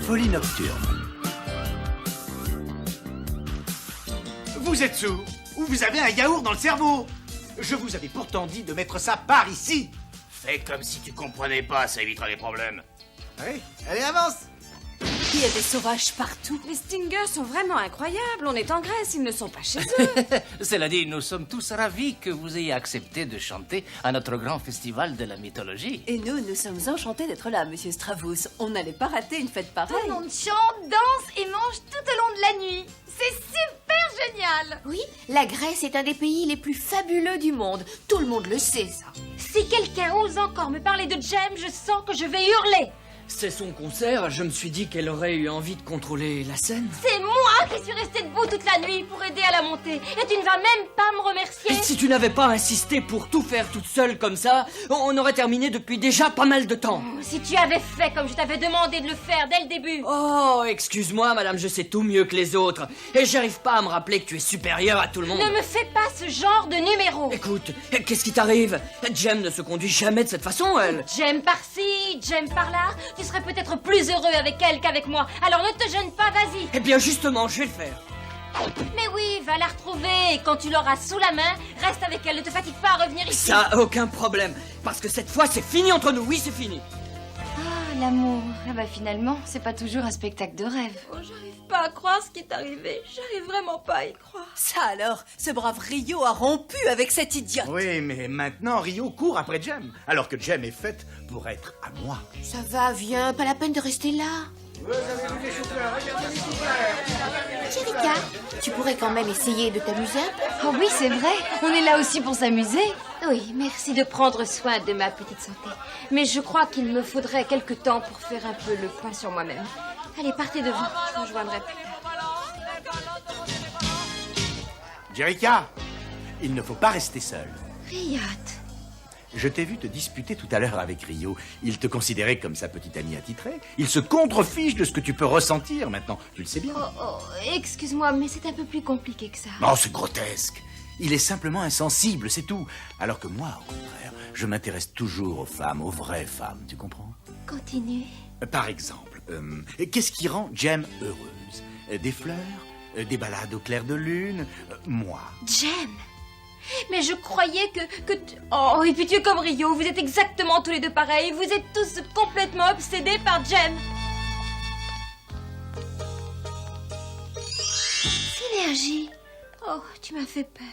Folie nocturne. Vous êtes sourd ou vous avez un yaourt dans le cerveau? Je vous avais pourtant dit de mettre ça par ici. Fais comme si tu comprenais pas, ça évitera les problèmes. Oui, allez, avance. Il y a des sauvages partout. Les Stingers sont vraiment incroyables. On est en Grèce, ils ne sont pas chez eux. Cela dit, nous sommes tous ravis que vous ayez accepté de chanter à notre grand festival de la mythologie. Et nous sommes enchantés d'être là, monsieur Stravous. On n'allait pas rater une fête pareille. Tout le monde chante, danse et mange tout au long de la nuit. C'est super génial. Oui, la Grèce est un des pays les plus fabuleux du monde. Tout le monde le sait, ça. Si quelqu'un ose encore me parler de Jem, je sens que je vais hurler. C'est son concert, je me suis dit qu'elle aurait eu envie de contrôler la scène. C'est moi qui suis restée debout toute la nuit pour aider à la montée. Et tu ne vas même pas me remercier. Et si tu n'avais pas insisté pour tout faire toute seule comme ça, on aurait terminé depuis déjà pas mal de temps. Si tu avais fait comme je t'avais demandé de le faire dès le début. Oh, excuse-moi, madame, je sais tout mieux que les autres. Et j'arrive pas à me rappeler que tu es supérieure à tout le monde. Ne me fais pas ce genre de numéro. Écoute, qu'est-ce qui t'arrive? Jem ne se conduit jamais de cette façon, elle. Jem par-ci, Jem par-là. Tu serais peut-être plus heureux avec elle qu'avec moi. Alors ne te gêne pas, vas-y. Eh bien, justement, je vais le faire. Mais oui, va la retrouver. Et quand tu l'auras sous la main, reste avec elle. Ne te fatigue pas à revenir ici. Ça, aucun problème. Parce que cette fois, c'est fini entre nous. Oui, c'est fini. Ah, l'amour. Ah bah finalement, c'est pas toujours un spectacle de rêve. Oh, j'arrive pas à croire ce qui est arrivé. J'arrive vraiment pas à y croire. Ça alors, ce brave Rio a rompu avec cette idiote. Oui, mais maintenant Rio court après Jem, alors que Jem est faite pour être à moi. Ça va, viens, pas la peine de rester là. Chérika, tu pourrais quand même essayer de t'amuser un peu. Oh oui, c'est vrai. On est là aussi pour s'amuser. Oui, merci de prendre soin de ma petite santé. Mais je crois qu'il me faudrait quelque temps pour faire un peu le point sur moi-même. Allez, partez devant. Je vous rejoindrai plus tard. Jerica, il ne faut pas rester seul. Riyad. Je t'ai vu te disputer tout à l'heure avec Rio. Il te considérait comme sa petite amie attitrée. Il se contrefiche de ce que tu peux ressentir maintenant. Tu le sais bien. Oh, excuse-moi, mais c'est un peu plus compliqué que ça. Non, c'est grotesque. Il est simplement insensible, c'est tout. Alors que moi, au contraire, je m'intéresse toujours aux femmes, aux vraies femmes, tu comprends? Continue. Par exemple, qu'est-ce qui rend Jem heureuse? Des fleurs? Des balades au clair de lune? Moi. Jem. Mais je croyais que... Oh, et puis tu es comme Rio, vous êtes exactement tous les deux pareils. Vous êtes tous complètement obsédés par Jem. Synergie. Oh, tu m'as fait peur.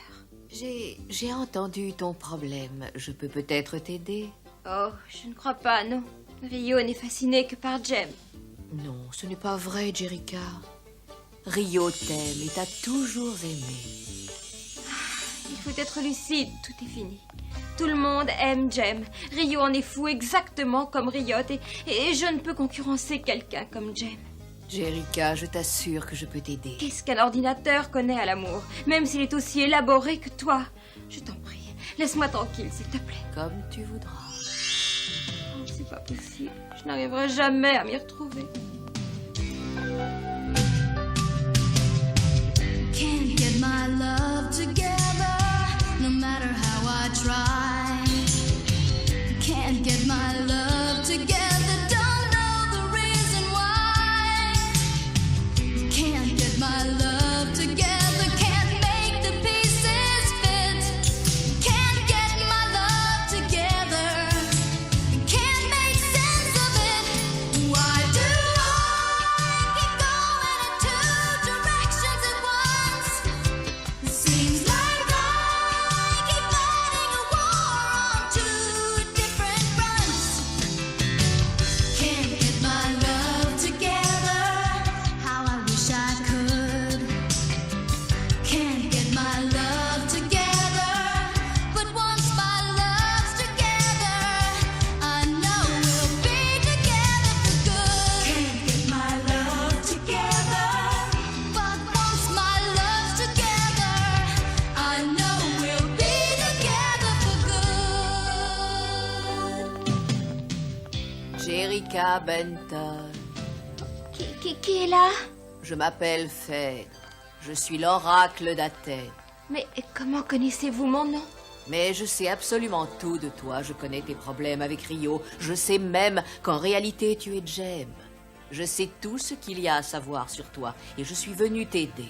J'ai entendu ton problème. Je peux peut-être t'aider. Oh, je ne crois pas, non. Rio n'est fasciné que par Jem. Non, ce n'est pas vrai, Jerica. Rio t'aime et t'a toujours aimé. Il faut être lucide, tout est fini. Tout le monde aime Jem. Rio en est fou exactement comme Riot et je ne peux concurrencer quelqu'un comme Jem. Jerica, je t'assure que je peux t'aider. Qu'est-ce qu'un ordinateur connaît à l'amour, même s'il est aussi élaboré que toi? Je t'en prie, laisse-moi tranquille, s'il te plaît. Comme tu voudras. Oh, c'est pas possible, je n'arriverai jamais à m'y retrouver. Can't get my love together, no matter how I try. Can't get my love together, don't know the reason why. Can't get my love together, can't make the pieces fit. Can't get my love together, can't make sense of it. Why do I keep going in two directions at once? Seems like I keep fighting a war on two different fronts. Can't get my love together, how I wish I could. Can't get my love together, but once my love's together, I know we'll be together for good. Can't get my love together, but once my love's together, I know we'll be together for good. Jerica Benton. Qui est là? Je m'appelle Phèdre. Je suis l'oracle d'Athènes. Mais comment connaissez-vous mon nom? Mais je sais absolument tout de toi. Je connais tes problèmes avec Rio. Je sais même qu'en réalité tu es Jem. Je sais tout ce qu'il y a à savoir sur toi et je suis venue t'aider.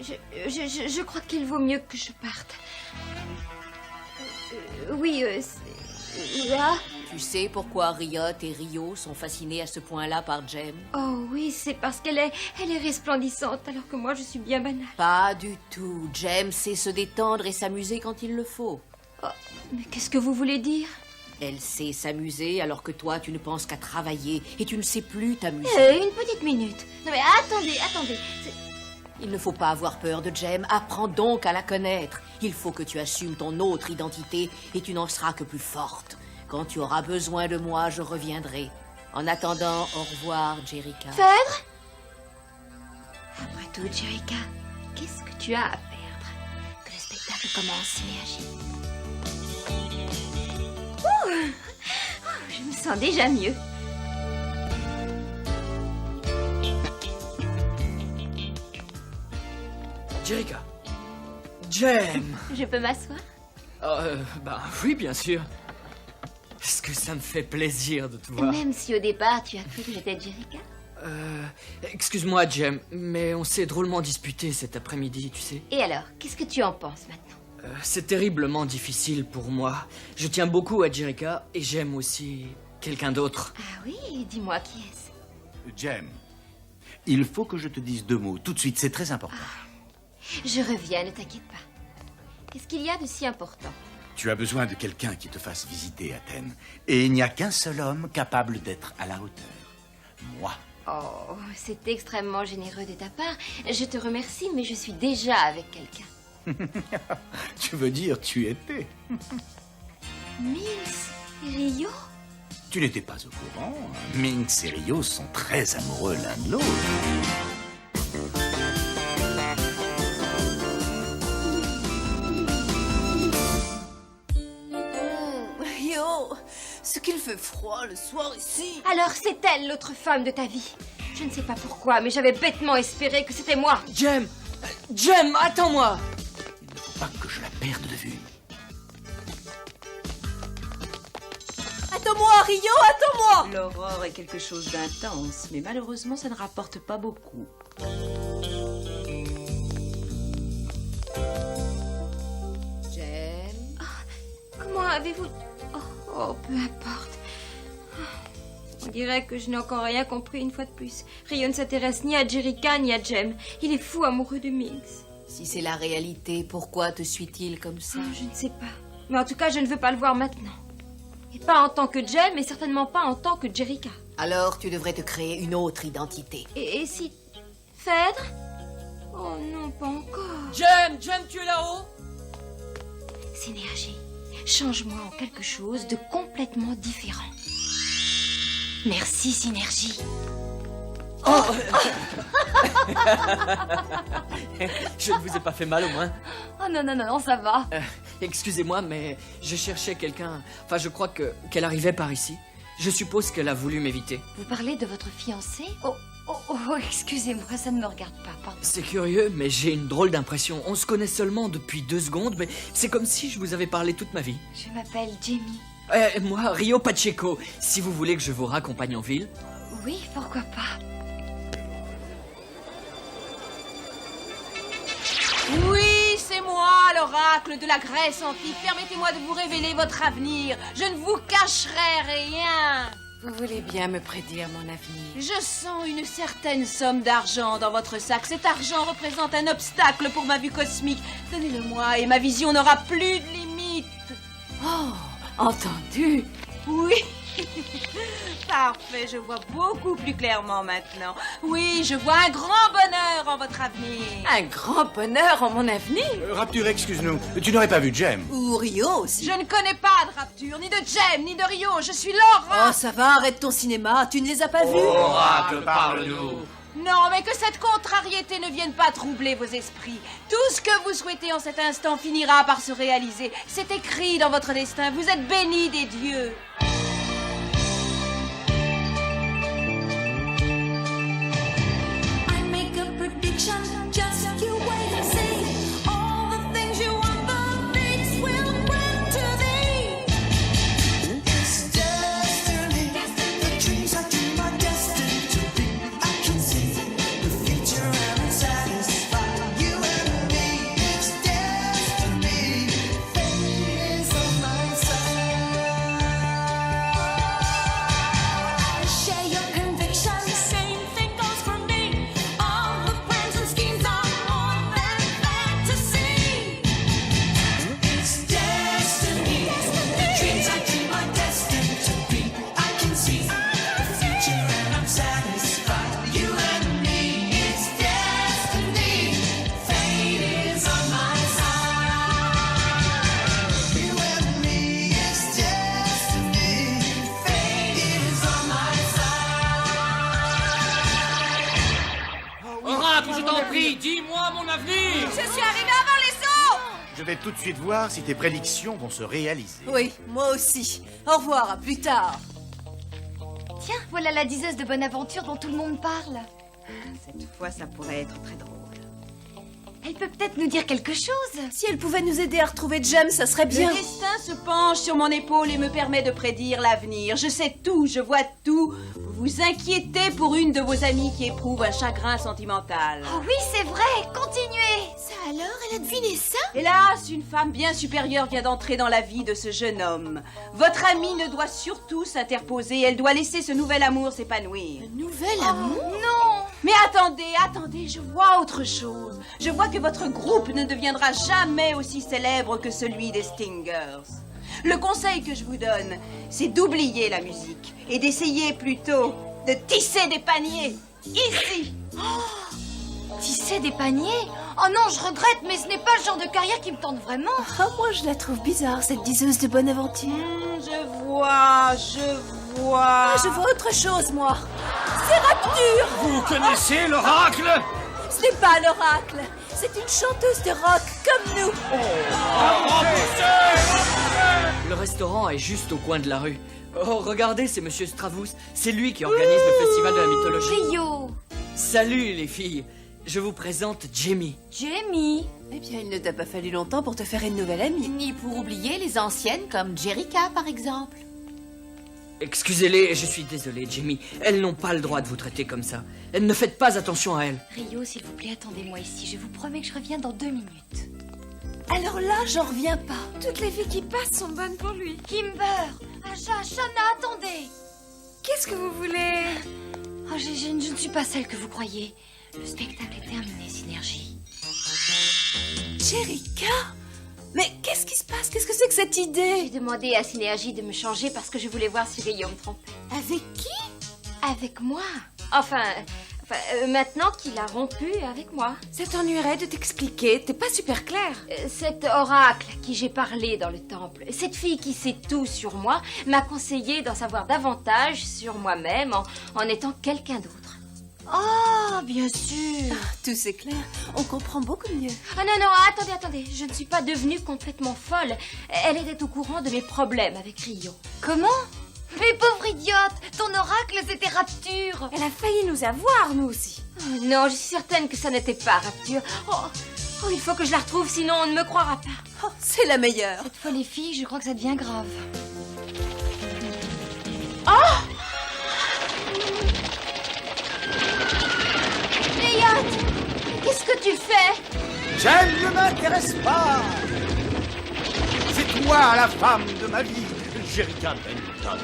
Je crois qu'il vaut mieux que je parte. Oui, là. Tu sais pourquoi Riot et Rio sont fascinés à ce point-là par Jem? Oh oui, c'est parce qu'elle est resplendissante, alors que moi je suis bien banale. Pas du tout. Jem sait se détendre et s'amuser quand il le faut. Oh, mais qu'est-ce que vous voulez dire? Elle sait s'amuser alors que toi tu ne penses qu'à travailler et tu ne sais plus t'amuser. Une petite minute. Non mais attendez. Il ne faut pas avoir peur de Jem. Apprends donc à la connaître. Il faut que tu assumes ton autre identité et tu n'en seras que plus forte. Quand tu auras besoin de moi, je reviendrai. En attendant, au revoir, Jerica. Phèdre? Après tout, Jerica, qu'est-ce que tu as à perdre? Que le spectacle commence, Synergie. Je me sens déjà mieux. Jerica. Jem. Je peux m'asseoir? Bah oui, bien sûr. Est-ce que ça me fait plaisir de te voir? Même si au départ tu as cru que j'étais Jerica? Excuse-moi, Jem, mais on s'est drôlement disputé cet après-midi, tu sais. Et alors, qu'est-ce que tu en penses maintenant? C'est terriblement difficile pour moi. Je tiens beaucoup à Jerica et j'aime aussi quelqu'un d'autre. Ah oui, dis-moi qui est-ce? Jem, il faut que je te dise 2 mots tout de suite, c'est très important. Je reviens, ne t'inquiète pas. Qu'est-ce qu'il y a de si important? Tu as besoin de quelqu'un qui te fasse visiter Athènes. Et il n'y a qu'un seul homme capable d'être à la hauteur. Moi. Oh, c'est extrêmement généreux de ta part. Je te remercie, mais je suis déjà avec quelqu'un. Tu veux dire tu étais? Minx, Rio? Tu n'étais pas au courant. Minx et Rio sont très amoureux l'un de l'autre. Rio, ce qu'il fait froid le soir ici. Alors c'est elle l'autre femme de ta vie. Je ne sais pas pourquoi, mais j'avais bêtement espéré que c'était moi. Jem, attends-moi. Il ne faut pas que je la perde de vue. Attends-moi, Rio, attends-moi. L'aurore est quelque chose d'intense, mais malheureusement, ça ne rapporte pas beaucoup. Jem. Comment avez-vous... Oh, peu importe. On dirait que je n'ai encore rien compris une fois de plus. Rio ne s'intéresse ni à Jerica ni à Jem. Il est fou amoureux de Minx. Si c'est la réalité, pourquoi te suit-il comme ça? Je ne sais pas. Mais en tout cas, je ne veux pas le voir maintenant. Et pas en tant que Jem, et certainement pas en tant que Jerica. Alors tu devrais te créer une autre identité. Et si... Phèdre? Oh non, pas encore. Jem, tu es là-haut? Synergie, change-moi en quelque chose de complètement différent. Merci, Synergie. Je ne vous ai pas fait mal au moins. Oh non, ça va. Excusez-moi, mais je cherchais quelqu'un. Enfin, je crois qu'elle arrivait par ici. Je suppose qu'elle a voulu m'éviter. Vous parlez de votre fiancé? Oh, excusez-moi, ça ne me regarde pas, pardon. C'est curieux, mais j'ai une drôle d'impression. On se connaît seulement depuis 2 secondes, mais c'est comme si je vous avais parlé toute ma vie. Je m'appelle Jamie. Moi, Rio Pacheco. Si vous voulez que je vous raccompagne en ville. Oui, pourquoi pas. Oui, c'est moi, l'oracle de la Grèce antique. Permettez-moi de vous révéler votre avenir. Je ne vous cacherai rien. Vous voulez bien me prédire mon avenir? Je sens une certaine somme d'argent dans votre sac. Cet argent représente un obstacle pour ma vue cosmique. Donnez-le-moi et ma vision n'aura plus de limite. Oh, entendu. Oui. Parfait, je vois beaucoup plus clairement maintenant. Oui, je vois un grand bonheur en votre avenir. Un grand bonheur en mon avenir? Rapture, excuse-nous. Tu n'aurais pas vu Jem? Ou Rio aussi. Je ne connais pas de Rapture, ni de Jem, ni de Rio. Je suis Laura. Oh, ça va, arrête ton cinéma. Tu ne les as pas vus? Oracle, parle-nous. Non, mais que cette contrariété ne vienne pas troubler vos esprits. Tout ce que vous souhaitez en cet instant finira par se réaliser. C'est écrit dans votre destin. Vous êtes bénis des dieux. I make a prediction, just you wait and see. All the things you want, the fates will bring to thee. It's destiny, the dreams I dream are destined to be. théâtre, je t'en prie. Dis-moi mon avenir. Je suis arrivée avant les autres. Je vais tout de suite voir si tes prédictions vont se réaliser. Oui, moi aussi. Au revoir, à plus tard. Tiens, voilà la diseuse de bonne aventure dont tout le monde parle. Cette fois, ça pourrait être très drôle. Elle peut peut-être nous dire quelque chose. Si elle pouvait nous aider à retrouver Jem, ça serait bien. Le destin se penche sur mon épaule et me permet de prédire l'avenir. Je sais tout, je vois tout. Vous vous inquiétez pour une de vos amies qui éprouve un chagrin sentimental. Oh oui, c'est vrai, continuez. Ça alors, elle a deviné ça? Hélas, une femme bien supérieure vient d'entrer dans la vie de ce jeune homme. Votre amie ne doit surtout s'interposer, elle doit laisser ce nouvel amour s'épanouir. Nouvel amour? Non. Mais attendez, je vois autre chose. Je vois que votre groupe ne deviendra jamais aussi célèbre que celui des Stingers. Le conseil que je vous donne, c'est d'oublier la musique et d'essayer plutôt de tisser des paniers, ici. Tisser des paniers? Oh non, je regrette, mais ce n'est pas le genre de carrière qui me tente vraiment. Ah, moi je la trouve bizarre, cette diseuse de bonne aventure. Je vois. Ah, je vois autre chose, moi. C'est Rapture. Vous connaissez l'oracle? Ce n'est pas l'oracle. C'est une chanteuse de rock comme nous. Le restaurant est juste au coin de la rue. Oh, regardez, c'est Monsieur Stravous. C'est lui qui organise le festival de la mythologie. Rio. Salut les filles. Je vous présente Jamie. Jamie. Eh bien, il ne t'a pas fallu longtemps pour te faire une nouvelle amie. Ni pour oublier les anciennes comme Jerica, par exemple. Excusez-les, je suis désolé, Jamie. Elles n'ont pas le droit de vous traiter comme ça. Elles ne faites pas attention à elles. Rio, s'il vous plaît, attendez-moi ici. Je vous promets que je reviens dans 2 minutes. Alors là, j'en reviens pas. Toutes les filles qui passent sont bonnes pour lui. Kimber, Aja, Shana, attendez. Qu'est-ce que vous voulez? Oh, je ne suis pas celle que vous croyez. Le spectacle est terminé, Synergie. Jerica? Mais qu'est-ce qui se passe? Qu'est-ce que c'est que cette idée? J'ai demandé à Synergie de me changer parce que je voulais voir si Rio me trompait. Avec qui? Avec moi. Enfin, maintenant qu'il a rompu avec moi. Ça t'ennuierait de t'expliquer? T'es pas super clair. Cet oracle à qui j'ai parlé dans le temple, cette fille qui sait tout sur moi, m'a conseillé d'en savoir davantage sur moi-même en étant quelqu'un d'autre. Oh, bien sûr. Tout c'est clair. On comprend beaucoup mieux. Ah non, attendez. Je ne suis pas devenue complètement folle. Elle était au courant de mes problèmes avec Rio. Comment? Mais pauvre idiote, ton oracle c'était Rapture. Elle a failli nous avoir, nous aussi. Oh, non, je suis certaine que ça n'était pas Rapture. Oh, il faut que je la retrouve, sinon on ne me croira pas. Oh, c'est la meilleure. Cette fois, les filles, je crois que ça devient grave. Qu'est-ce que tu fais? Jem ne m'intéresse pas. C'est toi la femme de ma vie, Jerica Benton.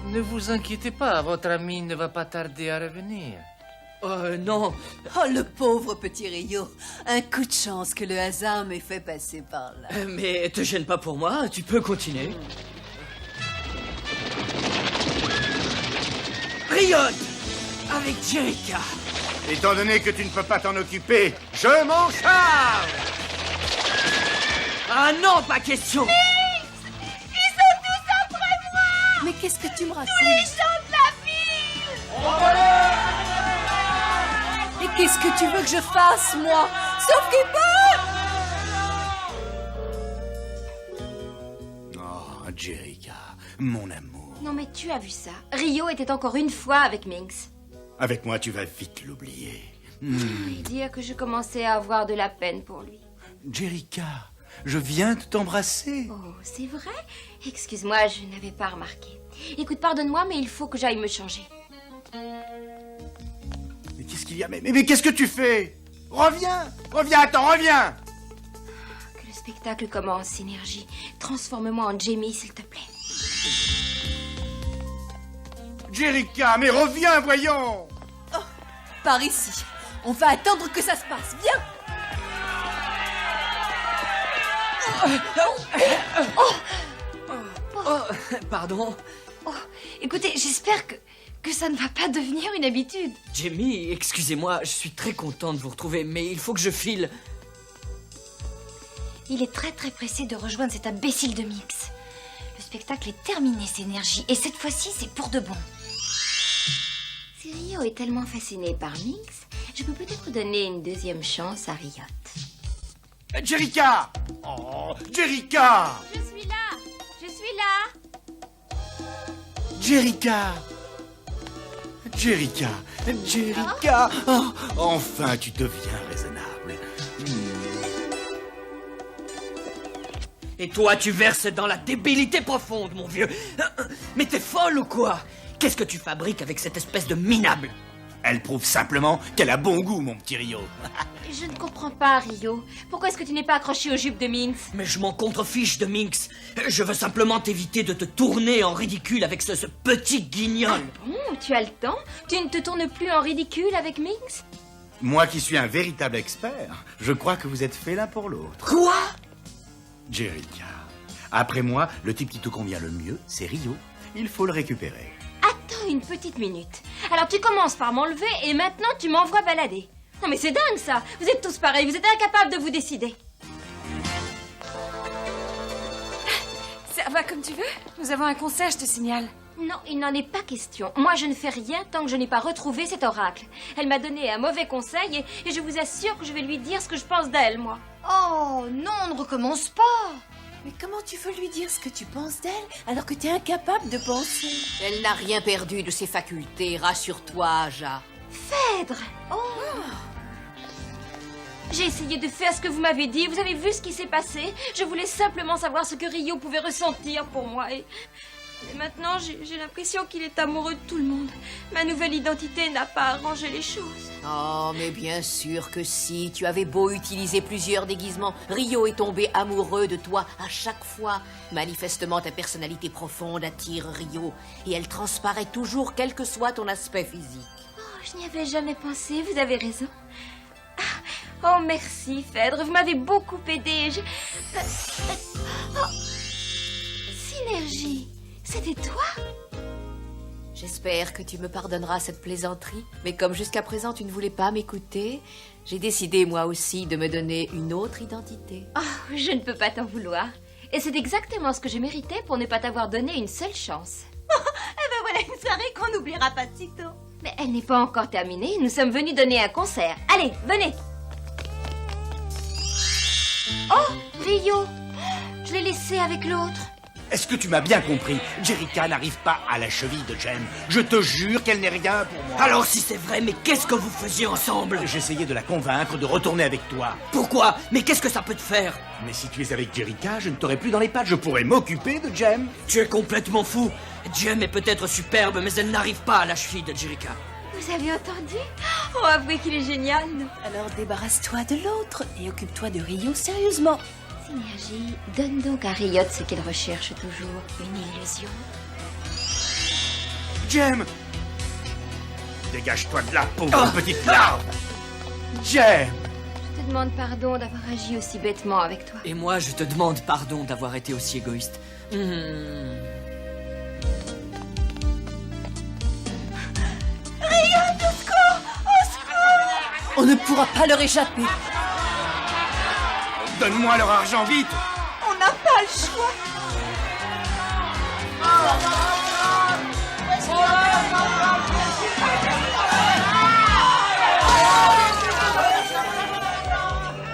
Ne vous inquiétez pas, votre ami ne va pas tarder à revenir. Non. Oh, le pauvre petit Rio. Un coup de chance que le hasard m'ait fait passer par là. Mais te gêne pas pour moi, tu peux continuer. Riot avec Jerica. Étant donné que tu ne peux pas t'en occuper, je m'en charge. Ah non, pas question. Mais qu'est-ce que tu me racontes? Et qu'est-ce que tu veux que je fasse, moi? Sauf qu'il peut! Oh, Jerica, mon amour. Non mais tu as vu ça. Rio était encore une fois avec Minx. Avec moi, tu vas vite l'oublier. Et dire que je commençais à avoir de la peine pour lui. Jerica, je viens de t'embrasser. Oh, c'est vrai? Excuse-moi, je n'avais pas remarqué. Écoute, pardonne-moi, mais il faut que j'aille me changer. Mais qu'est-ce qu'il y a? Mais qu'est-ce que tu fais? Reviens, attends, reviens. Que le spectacle commence, Synergie. Transforme-moi en Jamie, s'il te plaît. Jerica, mais reviens, voyons. Par ici. On va attendre que ça se passe. Viens! Pardon. Oh, écoutez, j'espère que ça ne va pas devenir une habitude. Jamie, excusez-moi, je suis très content de vous retrouver, mais il faut que je file. Il est très très pressé de rejoindre cet imbécile de Minx. Le spectacle est terminé, Synergie, et cette fois-ci, c'est pour de bon. Si Rio est tellement fasciné par Minx, je peux peut-être donner une deuxième chance à Riot. Jerrica! Oh, Jerrica! Je suis là! Je suis là! Jerrica! Jerrica! Jerrica! Oh, enfin, tu deviens raisonnable. Et toi, tu verses dans la débilité profonde, mon vieux. Mais t'es folle ou quoi? Qu'est-ce que tu fabriques avec cette espèce de minable? Elle prouve simplement qu'elle a bon goût, mon petit Rio. Je ne comprends pas, Rio. Pourquoi est-ce que tu n'es pas accroché aux jupes de Minx? Mais je m'en contrefiche de Minx. Je veux simplement t'éviter de te tourner en ridicule avec ce petit guignol. Bon, tu as le temps? Tu ne te tournes plus en ridicule avec Minx? Moi qui suis un véritable expert, je crois que vous êtes faits l'un pour l'autre. Quoi? Jerrica, après moi, le type qui te convient le mieux, c'est Rio. Il faut le récupérer. Attends une petite minute. Alors tu commences par m'enlever et maintenant tu m'envoies balader. Non mais c'est dingue ça. Vous êtes tous pareils, vous êtes incapables de vous décider. Ça va comme tu veux. Nous avons un concert, je te signale. Non, il n'en est pas question. Moi, je ne fais rien tant que je n'ai pas retrouvé cet oracle. Elle m'a donné un mauvais conseil et je vous assure que je vais lui dire ce que je pense d'elle, moi. Oh, non, on ne recommence pas. Mais comment tu veux lui dire ce que tu penses d'elle alors que tu es incapable de penser? Elle n'a rien perdu de ses facultés, rassure-toi, Aja. Phèdre! Oh! J'ai essayé de faire ce que vous m'avez dit. Vous avez vu ce qui s'est passé? Je voulais simplement savoir ce que Rio pouvait ressentir pour moi. Et maintenant, j'ai l'impression qu'il est amoureux de tout le monde. Ma nouvelle identité n'a pas arrangé les choses. Oh, mais bien sûr que si. Tu avais beau utiliser plusieurs déguisements, Rio est tombé amoureux de toi à chaque fois. Manifestement, ta personnalité profonde attire Rio. Et elle transparaît toujours, quel que soit ton aspect physique. Oh, je n'y avais jamais pensé. Vous avez raison. Oh, merci, Phèdre. Vous m'avez beaucoup aidé. Oh. Synergie. C'était toi? J'espère que tu me pardonneras cette plaisanterie, mais comme jusqu'à présent tu ne voulais pas m'écouter, j'ai décidé moi aussi de me donner une autre identité. Oh, je ne peux pas t'en vouloir. Et c'est exactement ce que je méritais pour ne pas t'avoir donné une seule chance. Eh ben voilà une soirée qu'on n'oubliera pas de sitôt. Mais elle n'est pas encore terminée. Nous sommes venus donner un concert. Allez, venez. Oh, Rio. Je l'ai laissé avec l'autre. Est-ce que tu m'as bien compris? Jerrica n'arrive pas à la cheville de Jem. Je te jure qu'elle n'est rien pour moi. Alors si c'est vrai, mais qu'est-ce que vous faisiez ensemble? J'essayais de la convaincre de retourner avec toi. Pourquoi? Mais qu'est-ce que ça peut te faire? Mais si tu es avec Jerrica, je ne t'aurai plus dans les pattes. Je pourrais m'occuper de Jem. Tu es complètement fou. Jem est peut-être superbe, mais elle n'arrive pas à la cheville de Jerrica. Vous avez entendu? Oh, avouez qu'il est génial. Alors débarrasse-toi de l'autre et occupe-toi de Rio sérieusement. Synergie, donne donc à Riot ce qu'il recherche toujours, une illusion. Jem! Dégage-toi de là, pauvre petite larve! Jem! Je te demande pardon d'avoir agi aussi bêtement avec toi. Et moi, je te demande pardon d'avoir été aussi égoïste. Riot, au secours! Au secours! On ne pourra pas leur échapper. Donne-moi leur argent, vite! On n'a pas le choix.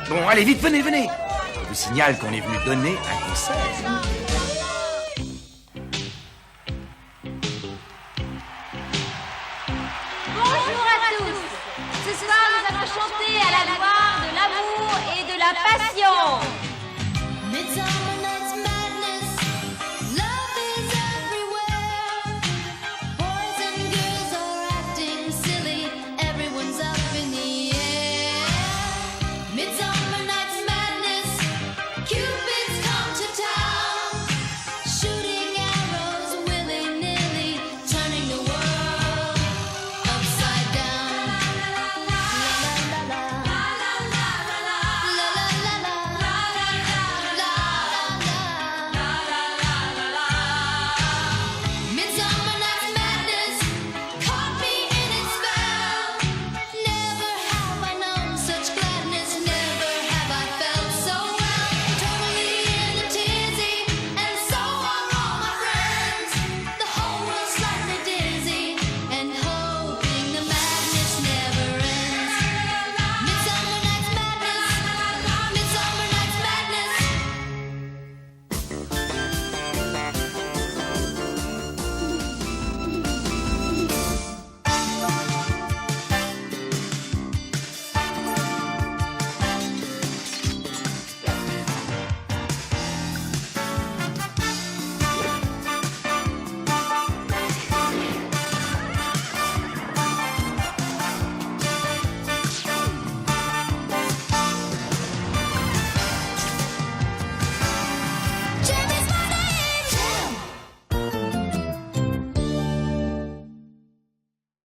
Bon, allez, vite, venez, venez! Je vous signale qu'on est venu donner un concert. Bonjour à tous. Ce soir, nous allons chanter à la gloire de l'amour et de la passion. Midsummer